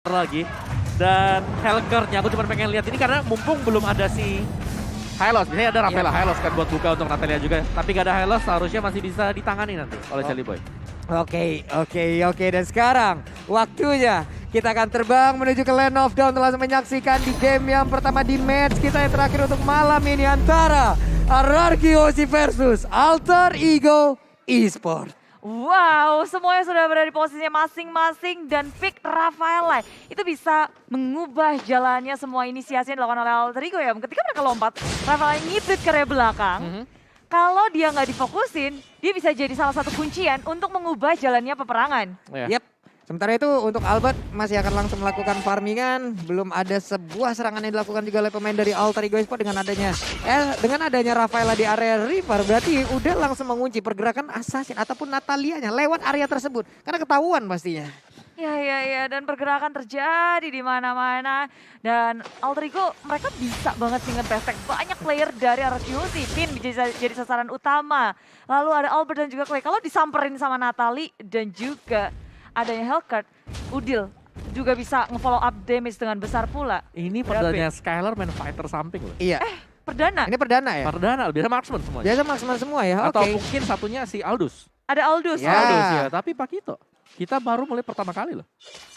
lagi. Dan Helker-nya aku cuma pengen lihat ini karena mumpung belum ada si Hylos. Biasanya ada Rafaela Hylos kan buat buka untuk Natalia juga. Tapi gak ada Hylos seharusnya masih bisa ditangani nanti oleh Shelly Boy. Oke. Dan sekarang waktunya kita akan terbang menuju ke Land of Dawn untuk langsung menyaksikan di game yang pertama di match kita yang terakhir untuk malam ini antara RRQ OC versus Alter Ego Esports. Wow, semuanya sudah berada di posisinya masing-masing dan pick Rafaela itu bisa mengubah jalannya semua inisiasi yang dilakukan oleh Alter Ego ya. Ketika mereka lompat, Rafaela ngiprit ke area belakang. Kalau dia nggak difokusin, dia bisa jadi salah satu kuncian untuk mengubah jalannya peperangan. Yep. Sementara itu untuk Albert masih akan langsung melakukan farmingan. Belum ada sebuah serangan yang dilakukan juga oleh pemain dari Alter Ego Esports dengan adanya Rafaela di area Reaper. Berarti udah langsung mengunci pergerakan Assassin ataupun Natalianya lewat area tersebut. Karena ketahuan pastinya. Ya, dan pergerakan terjadi di mana-mana. Dan Alter Ego mereka bisa banget sih nge-best banyak player dari RQC. Pin jadi sasaran utama. Lalu ada Albert dan juga Clay. Kalau disamperin sama Natali dan juga adanya Hellcurt, Udil juga bisa nge-follow up damage dengan besar pula. Ini perdana Skylar main fighter samping loh. Iya. Perdana? Ini perdana ya? Perdana, biasa marksman semuanya. Biasa marksman semua ya, Atau oke. mungkin satunya si Aldous. Ada Aldous. Ya. Aldous ya, tapi Pakito. Kita baru mulai pertama kali loh.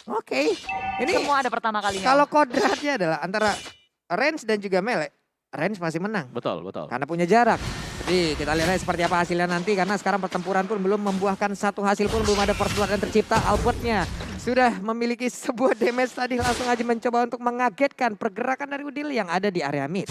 Oke. Ini Semua ada pertama kalinya. kalau kodratnya adalah antara range dan juga melee, range masih menang. Betul. Karena punya jarak. Jadi kita lihat seperti apa hasilnya nanti karena sekarang pertempuran pun belum membuahkan satu hasil pun, belum ada first blood yang tercipta. Albertnya sudah memiliki sebuah damage tadi, langsung aja mencoba untuk mengagetkan pergerakan dari Udil yang ada di area mid.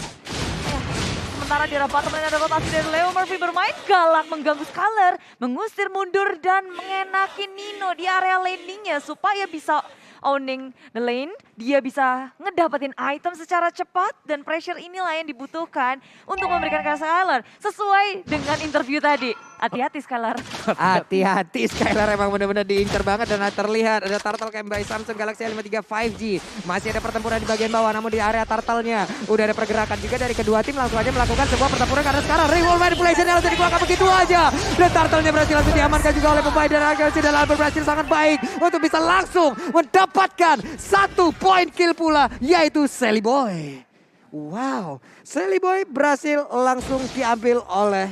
Sementara di apartemen ada rotasi dari Leo Murphy bermain galak mengganggu Skylar, mengusir mundur dan mengenaki Nino di area landingnya supaya bisa owning the lane. Dia bisa ngedapetin item secara cepat dan pressure inilah yang dibutuhkan untuk memberikan ke Skylar. Sesuai dengan interview tadi. Hati-hati Skylar. Hati-hati Skylar emang benar-benar diincar banget dan terlihat ada turtle cam by Samsung Galaxy A53 5G. Masih ada pertempuran di bagian bawah namun di area turtle-nya udah ada pergerakan juga dari kedua tim, langsung aja melakukan sebuah pertempuran karena sekarang reroll manipulation yang langsung dikeluarkan begitu aja. Dan turtle-nya berhasil langsung diamankan juga oleh pemain dari Galaxy dan Albert berhasil sangat baik untuk bisa langsung mendapatkan 1 poin kill pula yaitu Shelly Boy. Wow, Shelly Boy berhasil langsung diambil oleh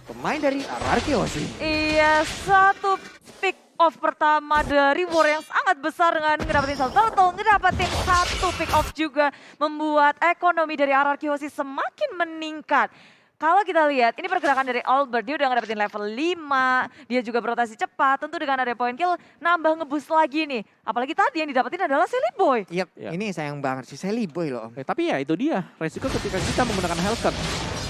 pemain dari RRQ sih. Iya, satu pick off pertama dari War yang sangat besar dengan ngedapetin satu turtle, ngedapetin satu pick off juga membuat ekonomi dari RRQ semakin meningkat. Kalau kita lihat, ini pergerakan dari Albert, dia udah ngedapetin level 5, dia juga berotasi cepat, tentu dengan ada point kill, nambah ngeboost lagi nih. Apalagi tadi yang didapetin adalah Shelly Boy. Yep, Ya. ini sayang banget sih Shelly Boy loh. Tapi ya itu dia, resiko ketika kita menggunakan Hellcat.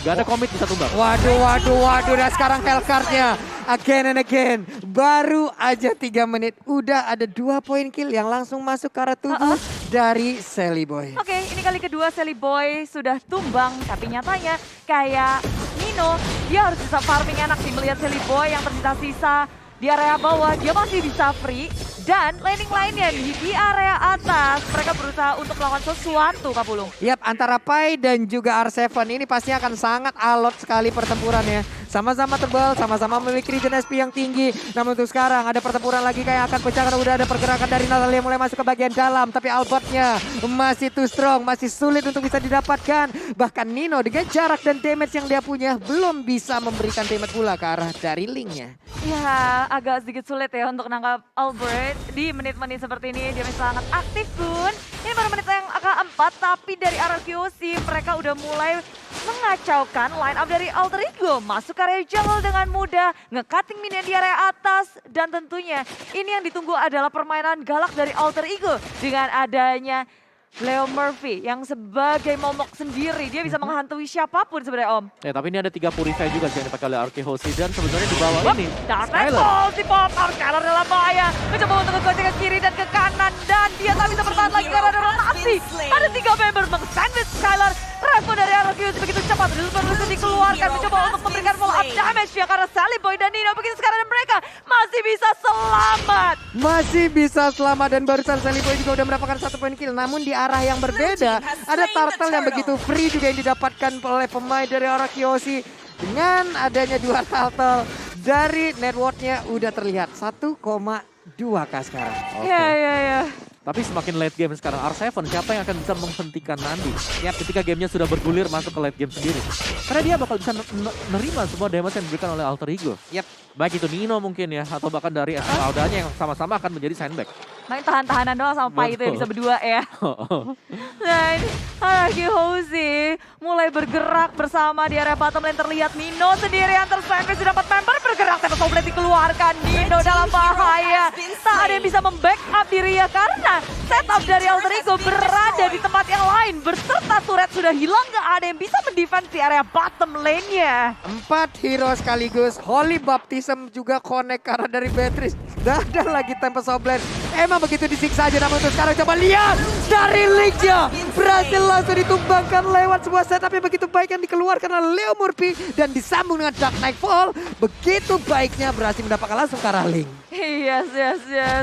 Gak ada komit bisa tumbang. Waduh. Dan sekarang Hellcurt-nya again and again. Baru aja 3 menit udah ada 2 poin kill yang langsung masuk ke arah tubuh dari Shelly Boy. Oke, ini kali kedua Shelly Boy sudah tumbang, tapi nyatanya kayak Nino, dia harus bisa farming enak sih melihat Shelly Boy yang tersisa-sisa di area bawah, dia masih bisa free. Dan laning lainnya di area atas, mereka berusaha untuk melakukan sesuatu, Kak Pulung. Yap, antara Pai dan juga R7 ini pasti akan sangat alot sekali pertempurannya. Sama-sama tebal, sama-sama memiliki regen SP yang tinggi. Namun untuk sekarang ada pertempuran lagi kayak akan pecah karena udah ada pergerakan dari Natalia mulai masuk ke bagian dalam. Tapi Albertnya masih too strong, masih sulit untuk bisa didapatkan. Bahkan Nino dengan jarak dan damage yang dia punya belum bisa memberikan damage pula ke arah dari linknya. Ya, agak sedikit sulit ya untuk nangkap Albert di menit-menit seperti ini. Dia masih sangat aktif, Kun. Ini baru menit yang ke-4, tapi dari RRQ mereka udah mulai mengacaukan line up dari Alter Ego. Masuk ke area jungle dengan mudah, nge-cutting minion di area atas. Dan tentunya ini yang ditunggu adalah permainan galak dari Alter Ego. Dengan adanya Leo Murphy yang sebagai momok sendiri, dia bisa menghantui siapapun sebenarnya Om. Ya tapi ini ada 3 Purify juga sih yang dipakai oleh RK Hoshi dan sebenarnya di bawah ini Dark Knight si Popar, Skylar dalam bahaya. Mencoba untuk ngegocek ke kiri dan ke kanan. Dan dia tak bisa bertahan lagi karena ada rotasi. Ada 3 member meng-sandwich Skylar. Revo dari RQ begitu cepat. Bisa dikeluarkan, mencoba untuk memberikan follow up damage ya. Karena Shelly Boy dan Nino begitu sekarang dan mereka masih bisa selamat. Masih bisa selamat dan barusan Shelly Boy juga udah mendapatkan 1 poin kill. Namun di arah yang berbeda ada turtle yang begitu free juga yang didapatkan oleh pemain dari RRQ. Dengan adanya 2 turtle dari networknya udah terlihat 1,2K sekarang. Ya. Tapi semakin late game sekarang R7, siapa yang akan bisa menghentikan Nandi? Ya, ketika gamenya sudah bergulir masuk ke late game sendiri. Karena dia bakal bisa nerima semua damage yang diberikan oleh Alter Ego. Yap. Baik itu Nino mungkin ya, atau bahkan dari Audanya yang sama-sama akan menjadi sandbag. Main tahan-tahanan doang sama Pai itu ya bisa berdua ya. Nah ini Arkehosi mulai bergerak bersama di area bottom lane, terlihat Nino sendirian tersandwich di dapat member bergerak, tapi Soulblade dikeluarkan. Nino dalam bahaya, tak ada yang bisa membackup dirinya karena setup dari Alter Ego berada di tempat yang lain beserta turret sudah hilang, gak ada yang bisa mendefense di area bottom lane-nya. 4 hero sekaligus, Holy Baptism juga connect karena dari Beatrice. Gak ada lagi tempo Soulblade. Emang begitu disiksa aja, namun untuk sekarang coba lihat dari Linknya berhasil langsung ditumbangkan lewat sebuah setup yang begitu baik yang dikeluarkan oleh Leo Murphy dan disambung dengan Dark Nightfall. Begitu baiknya berhasil mendapatkan langsung ke arah Link. Yes.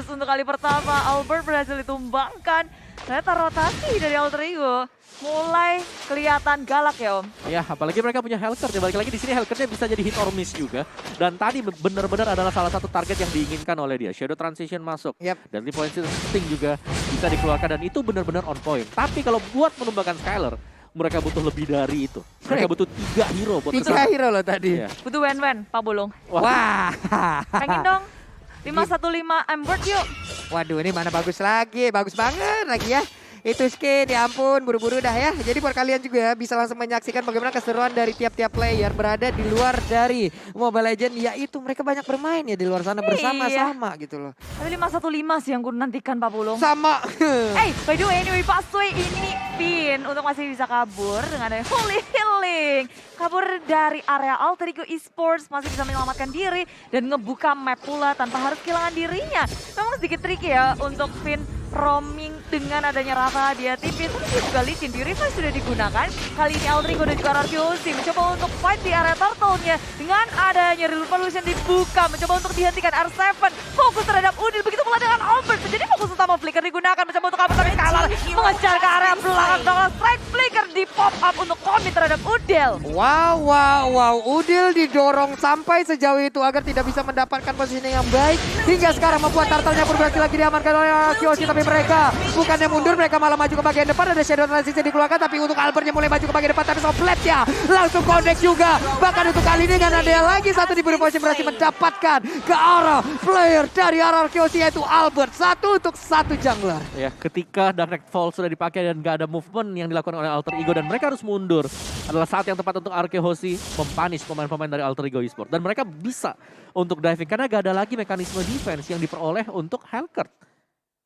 Untuk kali pertama Albert berhasil ditumbangkan. Ternyata rotasi dari Alter Ego mulai kelihatan galak ya Om. Ya, apalagi mereka punya Hellcurt ya. Balik lagi di sini Hellcurtnya bisa jadi hit or miss juga. Dan tadi benar-benar adalah salah satu target yang diinginkan oleh dia. Shadow Transition masuk. Yep. Dan Poison Sting juga bisa dikeluarkan dan itu benar-benar on point. Tapi kalau buat menumbangkan Skyler, mereka butuh lebih dari itu. Mereka butuh 3 hero buat 3 hero loh tadi. Iya. Butuh wen-wen Pak Bulung. Wah. Pengen dong 515 Ambert yuk. Waduh, ini mana bagus lagi. Bagus banget lagi ya. Itu skin, ya ampun, buru-buru dah ya. Jadi buat kalian juga bisa langsung menyaksikan bagaimana keseruan dari tiap-tiap player berada di luar dari Mobile Legends. Yaitu mereka banyak bermain ya di luar sana bersama-sama gitu loh. Tapi 515 sih yang gue nantikan Pak Bulung. Sama. By the way, anyway, Pasway ini pin untuk masih bisa kabur dengan ada Holy Healing. Kabur dari area Alter Ego Esports, masih bisa menyelamatkan diri dan ngebuka map pula tanpa harus kehilangan dirinya. Memang sedikit tricky ya untuk pin roaming dengan adanya Rafa dia tipis, tapi dia juga licin. Di revive sudah digunakan. Kali ini Alter Ego dan juga Arkehosi mencoba untuk fight di area turtle-nya. Dengan adanya Revolution dibuka, mencoba untuk dihentikan R7. Fokus terhadap Udil, begitu pula dengan Albert. Jadi fokus utama Flicker digunakan, mencoba untuk kabur tapi kalah. Mengejar ke area belakang dengan strike Flicker di pop up untuk komit terhadap Udil. Wow. Udil didorong sampai sejauh itu agar tidak bisa mendapatkan posisi yang baik. Hingga sekarang membuat turtle-nya berhasil lagi diamankan oleh Arkehosi. Tapi mereka bukannya mundur, mereka malah maju ke bagian depan. Ada Shadow Transition dikeluarkan, tapi untuk Albertnya mulai maju ke bagian depan. Tapi Soulblade-nya langsung connect juga. Bahkan untuk kali ini dengan ada lagi satu di buru posisi berhasil mendapatkan ke arah player dari Arkehosi yaitu Albert. 1 untuk 1 jungler. Ya, ketika Dark Nightfall sudah dipakai dan gak ada movement yang dilakukan oleh Alter Ego dan mereka harus mundur, adalah saat yang tepat untuk Arkehosi mempunish pemain-pemain dari Alter Ego Esports. Dan mereka bisa untuk diving karena gak ada lagi mekanisme defense yang diperoleh untuk Hellcurt.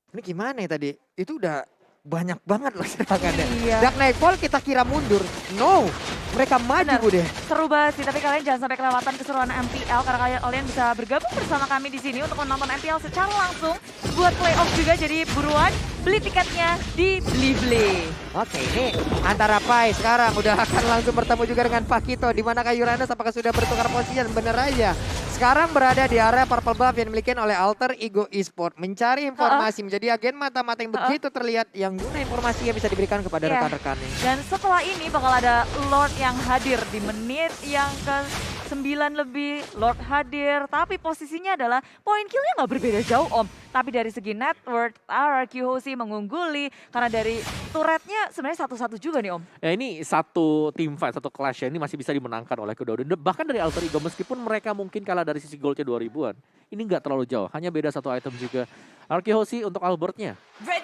Ini gimana ya tadi? Itu udah banyak banget loh serangannya. Iya. Dark Nightfall kita kira mundur. No, mereka maju Benar. deh. Seru banget sih, tapi kalian jangan sampai kelewatan keseruan MPL karena kalian bisa bergabung bersama kami di sini untuk menonton MPL secara langsung. Buat playoff juga, jadi buruan beli tiketnya di Blibli. Oke, ini antara Pai sekarang udah akan langsung bertemu juga dengan Pakito. Di mana Uranus apakah sudah bertukar posisi dan bener aja. Sekarang berada di area purple buff yang dimiliki oleh Alter Ego Esports. Mencari informasi menjadi agen mata-mata yang begitu terlihat yang guna informasi yang bisa diberikan kepada rekan-rekannya. Dan setelah ini bakal ada Lord yang hadir di menit yang ke-9 lebih. Lord hadir, tapi posisinya adalah poin killnya nggak berbeda jauh Om. Tapi dari segi network, Arkehosi mengungguli karena dari turretnya sebenarnya 1-1 juga nih Om. Ya ini satu team fight, satu clash ya, ini masih bisa dimenangkan oleh kedua. Dan bahkan dari Alter Ego meskipun mereka mungkin kalah dari sisi goldnya 2000-an. Ini nggak terlalu jauh, hanya beda satu item juga. Arkehosi untuk Albertnya,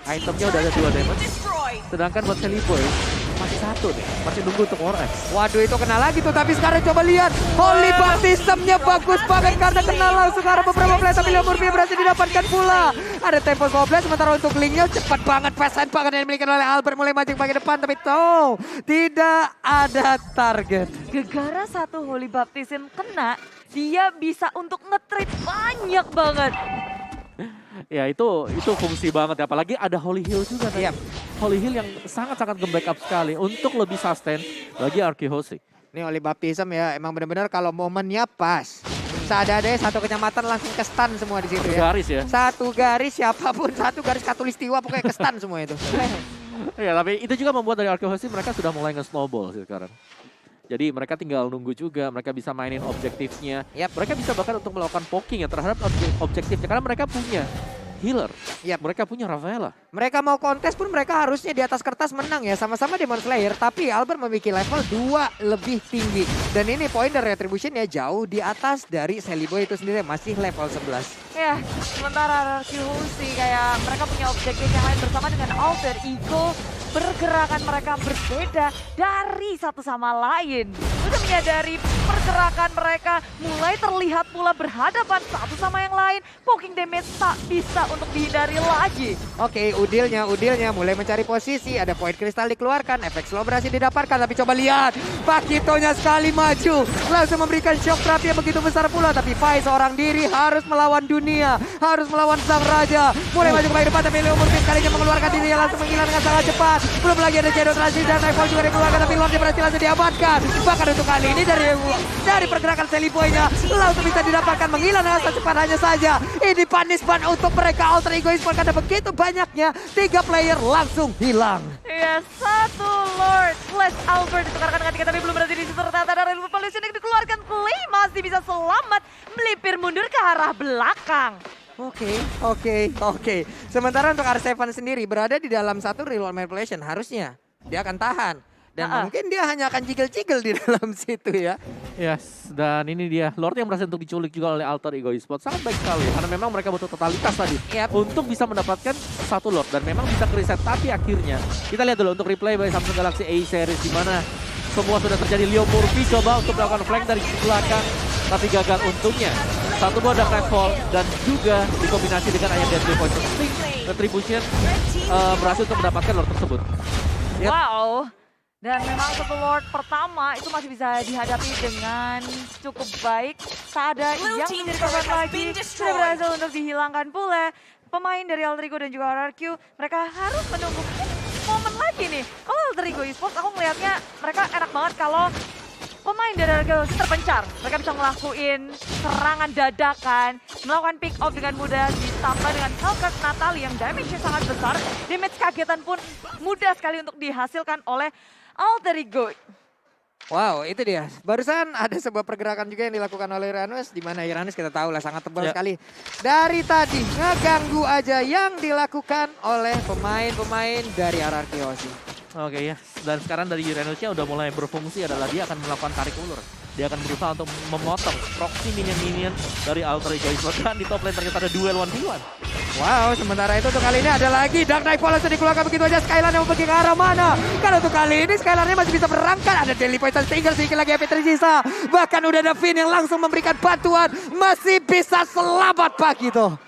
itemnya udah ada 2 damage. Sedangkan buat Sally Boy masih 1 nih, masih nunggu untuk War X. Waduh itu kena lagi tuh, tapi sekarang coba lihat. Holy Baptism-nya bagus banget karena kena langsung ke arah beberapa play. Tapi Leo Murphy berhasil didapatkan pula. Ada tempo Soulblade, sementara untuk Link-nya cepat banget. Pesan banget yang dimiliki oleh Albert mulai maju ke bagian depan. Tapi tuh, tidak ada target. Gegara satu Holy Baptism kena, dia bisa untuk nge-trade banyak banget. Ya itu fungsi banget ya, apalagi ada Holy Heal juga tadi. Yep. Holy Heal yang sangat-sangat nge-backup sekali untuk lebih sustain bagi Arkehosi. Ini Holy Baptism ya, emang benar-benar kalau momennya pas. Seadanya satu kecamatan langsung ke stun semua di situ ya. Garis ya. Satu garis siapapun, satu garis katulistiwa pokoknya ke stun semua itu. Ya tapi itu juga membuat dari Arkehosi mereka sudah mulai nge-snowball sih sekarang. Jadi mereka tinggal nunggu juga, mereka bisa mainin objektifnya. Yap. Mereka bisa bahkan untuk melakukan poking ya terhadap objektifnya karena mereka punya healer. Yap. Mereka punya Rafaela. Mereka mau kontes pun mereka harusnya di atas kertas menang ya. Sama-sama Demon Slayer. Tapi Albert memiliki level 2 lebih tinggi. Dan ini poin dari Retribution ya jauh di atas dari Celiboy itu sendiri. Masih level 11. Ya, sementara RRQ kayak mereka punya objektif yang lain bersama dengan Alter Ego. Pergerakan mereka berbeda dari satu sama lain. Sudah menyadari pergerakan mereka mulai terlihat pula berhadapan satu sama yang lain. Poking damage tak bisa untuk dihindari lagi. Oke, udilnya mulai mencari posisi. Ada poin kristal dikeluarkan, efek slow berhasil didapatkan. Tapi coba lihat, Pakitonya sekali maju. Langsung memberikan shock terapi yang begitu besar pula. Tapi Pai seorang diri harus melawan dunia. Harus melawan sang raja. Mulai maju ke depan, tapi Leo Murphy kalinya mengeluarkan dirinya langsung menghilang dengan sangat cepat. Belum lagi ada Shadow Transit dan Nightfall juga dikeluarkan. Tapi Lordnya berhasil langsung diamankan. Bahkan untuk kali ini dari pergerakan Celiboy-nya langsung bisa didapatkan menghilang dengan sangat cepat hanya saja. Ini punishment untuk mereka Alter Ego Esports karena begitu banyaknya 3 player langsung hilang. Ya, satu Lord plus Albert ditukarkan dengan 3 tapi belum berhenti di situ. Ternyata ada Revolution yang dikeluarkan. Clay masih bisa selamat melipir mundur ke arah belakang. Oke. Sementara untuk R7 sendiri berada di dalam satu real world manipulation. Harusnya dia akan tahan. Dan mungkin dia hanya akan jiggle-jiggle di dalam situ ya. Yes, dan ini dia Lord yang berhasil untuk diculik juga oleh Alter Ego Esports. Sangat baik sekali karena memang mereka butuh totalitas tadi untuk bisa mendapatkan satu Lord dan memang bisa ke-reset. Tapi akhirnya kita lihat dulu untuk replay by Samsung Galaxy A series di mana semua sudah terjadi. Leo Murphy coba untuk melakukan flank dari sisi belakang tapi gagal. Untungnya satu buah Dark Nightfall dan juga dikombinasi dengan Iron Deadly Poison Sting, Retribution berhasil untuk mendapatkan Lord tersebut. Wow. Dan memang satu Lord pertama itu masih bisa dihadapi dengan cukup baik. Tak ada yang menjadi korban lagi. Sudah berhasil untuk dihilangkan pula. Pemain dari Alter Ego dan juga RRQ, mereka harus menunggu momen lagi nih. Kalau Alter Ego Esports, aku ngelihatnya mereka enak banget kalau pemain dari RRQ terpencar. Mereka bisa ngelakuin serangan dadakan, melakukan pick off dengan mudah, ditambah dengan Hellcat Natalie yang damage-nya sangat besar. Damage kagetan pun mudah sekali untuk dihasilkan oleh Alter Ego. Wow, itu dia. Barusan ada sebuah pergerakan juga yang dilakukan oleh Iranus. Di mana Iranus kita tahu lah sangat tebal sekali. Dari tadi ngeganggu aja yang dilakukan oleh pemain-pemain dari RRQ Aussie. Oke ya, dan sekarang dari Uranusnya udah mulai berfungsi adalah dia akan melakukan tarik ulur. Dia akan berusaha untuk memotong proxy minion-minion dari Alter Ego Esports. Dan di top lane ternyata ada duel 1v1. Wow, sementara itu untuk kali ini ada lagi Dark Nightfall yang dikeluarkan begitu aja. Skylar yang mau pergi ke arah mana? Karena untuk kali ini Skylarnya masih bisa berangkat. Ada Daily Poison tinggal sedikit lagi Epi tersisa. Bahkan udah ada Finn yang langsung memberikan bantuan. Masih bisa selamat pagi tuh.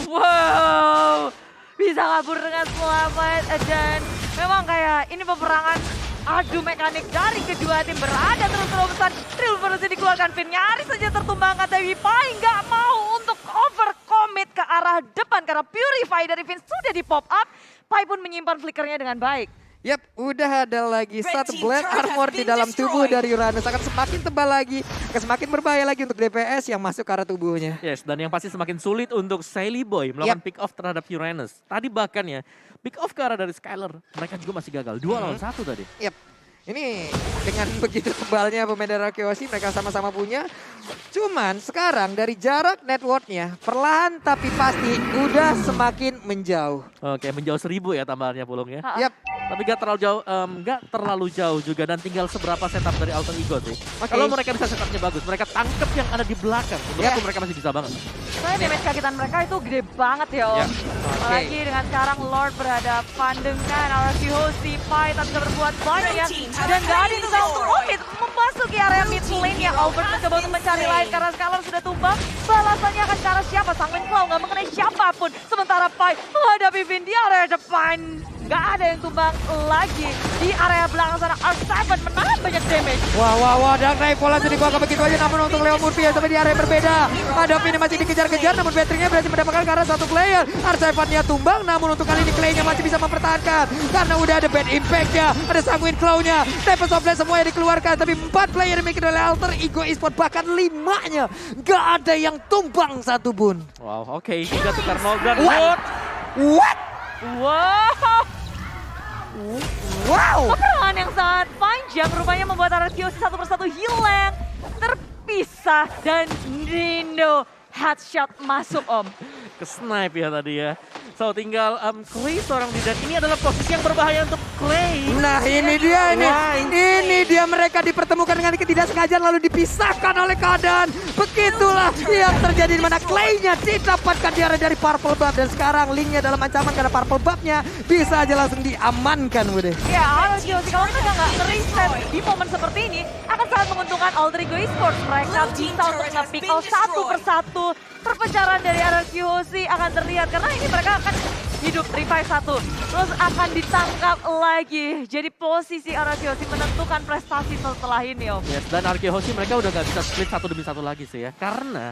Wow, bisa kabur dengan selamat dan memang kayak ini peperangan adu mekanik dari kedua tim berada terus-terusan. Revolution dikeluarkan, Finn nyaris saja tertumbangkan tapi Pai nggak mau untuk overcommit ke arah depan karena Purify dari Finn sudah di pop up. Pai pun menyimpan flickernya dengan baik. Yap, udah ada lagi satu black armor di dalam tubuh dari Uranus. Akan semakin tebal lagi, akan semakin berbahaya lagi untuk DPS yang masuk ke arah tubuhnya. Yes, dan yang pasti semakin sulit untuk Celiboy melakukan pick off terhadap Uranus. Tadi bahkan ya, pick off ke arah dari Skylar, mereka juga masih gagal. 2 lawan 1 tadi. Yap, ini dengan begitu tebalnya pemain dari RRQ Aussie, mereka sama-sama punya. Cuman sekarang dari jarak networknya perlahan tapi pasti udah semakin menjauh. Oke, menjauh 1000 ya tambahannya Pulung ya. Yap. Tapi gak terlalu jauh juga dan tinggal seberapa setup dari Alter Ego sih. Kalau mereka bisa setupnya bagus, mereka tangkep yang ada di belakang. Menurutku mereka masih bisa banget. Soalnya damage kagetan mereka itu gede banget ya Om. Apalagi dengan sekarang Lord berhadapan dengan RRQ Aussie, Pai tak bisa berbuat banyak. Dan gak ada yang bisa untuk umit memasuki area mid lane yang Albert mencoba untuk mencari lain karena Skylar sudah tumbang. Balasannya akan ke arah siapa? Sanguine Claw gak mengenai siapapun. Sementara Pai menghadapi Finn di area depan. Gak ada yang tumbang lagi di area belakang sana. R7 menahan banyak damage. Wah, Dark Nightfall langsung dikeluarkan begitu aja. Namun untuk Leo Murphy sampai di area yang berbeda. Ada Finn masih dikejar-kejar namun battery-nya berhasil mendapatkan ke arah satu player. R7-nya tumbang namun untuk kali ini Clay-nya masih bisa mempertahankan. Karena udah ada bad impact-nya. Ada Sanguine Claw-nya. Tempest of Blast semuanya dikeluarkan. Tapi 4 player dimiliki oleh Alter Ego Esports. Bahkan 5-nya. Gak ada yang tumbang satu pun. Wow, oke. 3 tukar 0 dan What? Wow. Peperangan yang sangat panjang rupanya membuat RRQ satu persatu hilang, terpisah dan Nindo headshot masuk Om. Ke-snipe ya tadi ya. So tinggal Clay seorang di, dan ini adalah posisi yang berbahaya untuk Clay. Nah ini dia ini. Wah, Ini dia mereka dipertemukan dengan ketidaksengajaan lalu dipisahkan oleh keadaan. Begitulah yang terjadi di mana Clay-nya didapatkan di area dari Purple Buff. Dan sekarang Link-nya dalam ancaman karena Purple Buff-nya bisa aja langsung diamankan Bude. Ya, RRQC kalau mereka nggak nge-reset di momen seperti ini akan sangat menguntungkan Alter Ego Esports. Mereka bisa untuk nge-pick off satu persatu. Perpecahan dari RRQC akan terlihat karena ini mereka akan hidup 3-5-1. Terus akan ditangkap lagi. Jadi posisi RRQC menentukan prestasi setelah ini, Om. Yes, dan Arkehoshi mereka udah gak bisa split satu demi satu lagi sih ya. Karena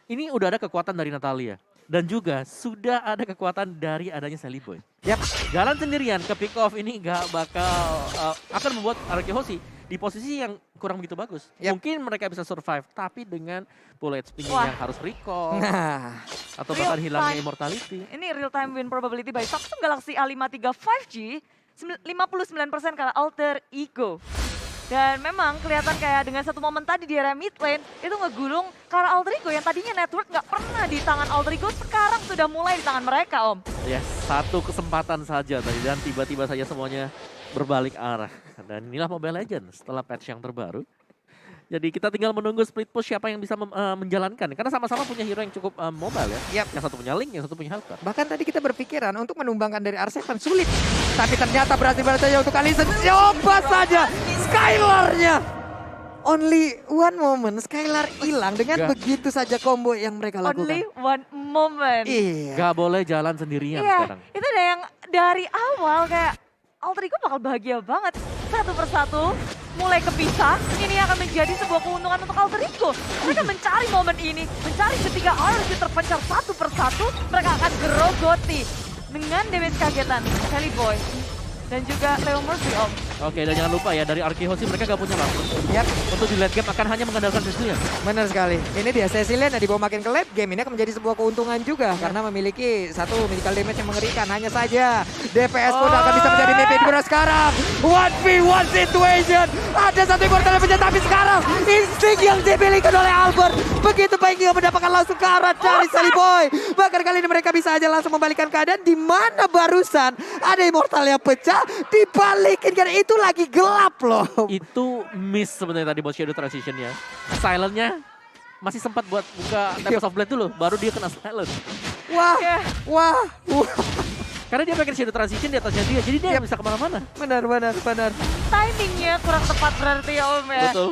ini udah ada kekuatan dari Natalia. Dan juga sudah ada kekuatan dari adanya Sally Boy. Yap. Jalan sendirian ke pick off ini gak bakal akan membuat Arkehoshi di posisi yang kurang begitu bagus. Yap. Mungkin mereka bisa survive, tapi dengan full HP Wah. yang harus recall. Nah. Atau Real bahkan hilangnya time. immortality. Ini real time win probability by Samsung Galaxy A53 5G 59% karena Alter Ego. Dan memang kelihatan kayak dengan satu momen tadi di area mid lane itu ngegulung karena Alter Ego yang tadinya network nggak pernah di tangan Alter Ego sekarang sudah mulai di tangan mereka, Om. Yes, satu kesempatan saja tadi dan tiba-tiba saja semuanya berbalik arah. Dan inilah Mobile Legends setelah patch yang terbaru. Jadi kita tinggal menunggu split push siapa yang bisa menjalankan. Karena sama-sama punya hero yang cukup mobile ya. Yap. Yang satu punya Link, yang satu punya Helper. Bahkan tadi kita berpikiran untuk menumbangkan dari R7 sulit. Tapi ternyata berhasil saja untuk Alisson. Coba saja Skylar-nya. Only one moment, Skylar hilang dengan Gak. begitu saja combo yang mereka lakukan. Only one moment. Iya. Gak boleh jalan sendirian Iya, sekarang. itu ada yang dari awal kayak Alter Ego bakal bahagia banget. Satu persatu mulai kepisah, ini akan menjadi sebuah keuntungan untuk Alter Ego. Mereka mencari momen ini, mencari ketika RRQ terpencar satu persatu, mereka akan gerogoti dengan damage kagetan Sally Boy dan juga Leo Murphy, Om. Oke, dan jangan lupa ya dari Arkehoshi mereka gak punya langsung. Yap, Untuk di late game akan hanya mengandalkan Cecilia. benar sekali. Ini dia Cecilia yang dibawa makin ke late game. Ini akan menjadi sebuah keuntungan juga karena memiliki satu medical damage yang mengerikan. Hanya saja DPS pun akan bisa menjadi mimpi dua sekarang. 1v1 situation. Ada satu immortal yang tapi sekarang insting yang dimiliki oleh Albert. Begitu baik dia mendapatkan langsung ke arah dari Sally Boy. Bahkan kali ini mereka bisa aja langsung membalikkan keadaan di mana barusan ada immortal yang pecah dibalikin karena itu lagi gelap loh. Itu miss sebenarnya tadi buat Shadow Transition-nya. Silent-nya masih sempat buat buka Tempest of Blade dulu, baru dia kena silent. Wah, Ya. wah. Karena dia pakai Shadow Transition di atasnya dia, jadi dia nggak bisa kemana-mana. Benar. Timingnya kurang tepat berarti ya, Om ya. Betul.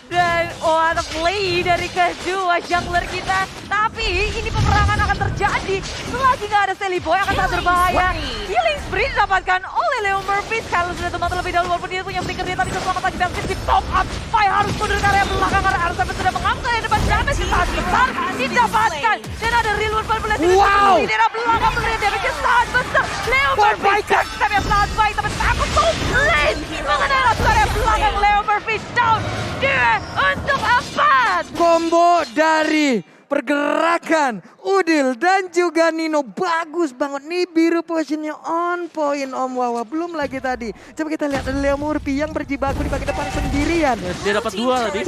Dan what a play dari kedua jungler kita. Tapi ini peperangan akan terjadi. Selagi nggak ada Sally Boy akan sangat berbahaya. Healing spree didapatkan oleh Leo Murphy. Skylar sudah tumbang terlebih dahulu walaupun dia punya flicker dia tapi selamat lagi Belkis di top up. Fai harus mundur ke area belakang karena R7 sudah mengambil yang depan damage sangat besar didapatkan. Dan ada real world bullet Wow. di daerah belakang melihat damage damage besar. Leo Murphy tapi yang sangat baik tapi takut lane mengenai ratu area belakang. Leo Murphy down. Dia untuk 4. Combo dari pergerakan Udil dan juga Nino bagus banget nih, biru positionnya on point Om Wawa. Belum lagi tadi coba kita lihat ada Leo Murphy yang berjibaku di bagian depan sendirian. Dia dapat dua tadi.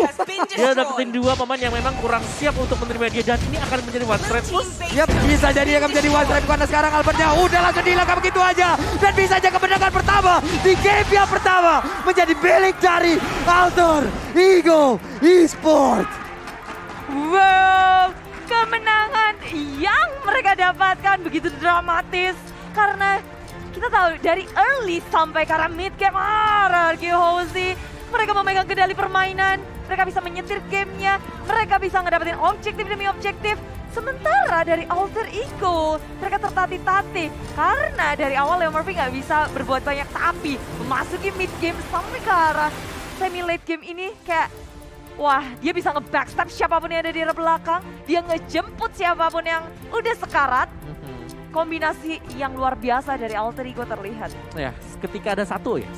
Dia dapetin dua pemain yang memang kurang siap untuk menerima dia dan ini akan menjadi one straight push. Yap, bisa jadi akan menjadi one strike karena sekarang Albertnya udah langsung dilangkap begitu aja. Dan bisa aja kemenangan pertama di game yang pertama menjadi milik dari Alter Ego Esports. Wow, kemenangan yang mereka dapatkan begitu dramatis karena kita tahu dari early sampai ke arah mid game RRQC mereka memegang kendali permainan, mereka bisa menyetir gamenya, mereka bisa ngedapetin objektif demi objektif. Sementara dari Alter Ego mereka tertatih-tatih karena dari awal Leo Murphy nggak bisa berbuat banyak tapi memasuki mid game sampai ke arah semi late game ini kayak wah, dia bisa nge-backstab siapapun yang ada di arah belakang. Dia ngejemput siapapun yang udah sekarat. Kombinasi yang luar biasa dari Alter Ego terlihat. Ya, ketika ada satu ya.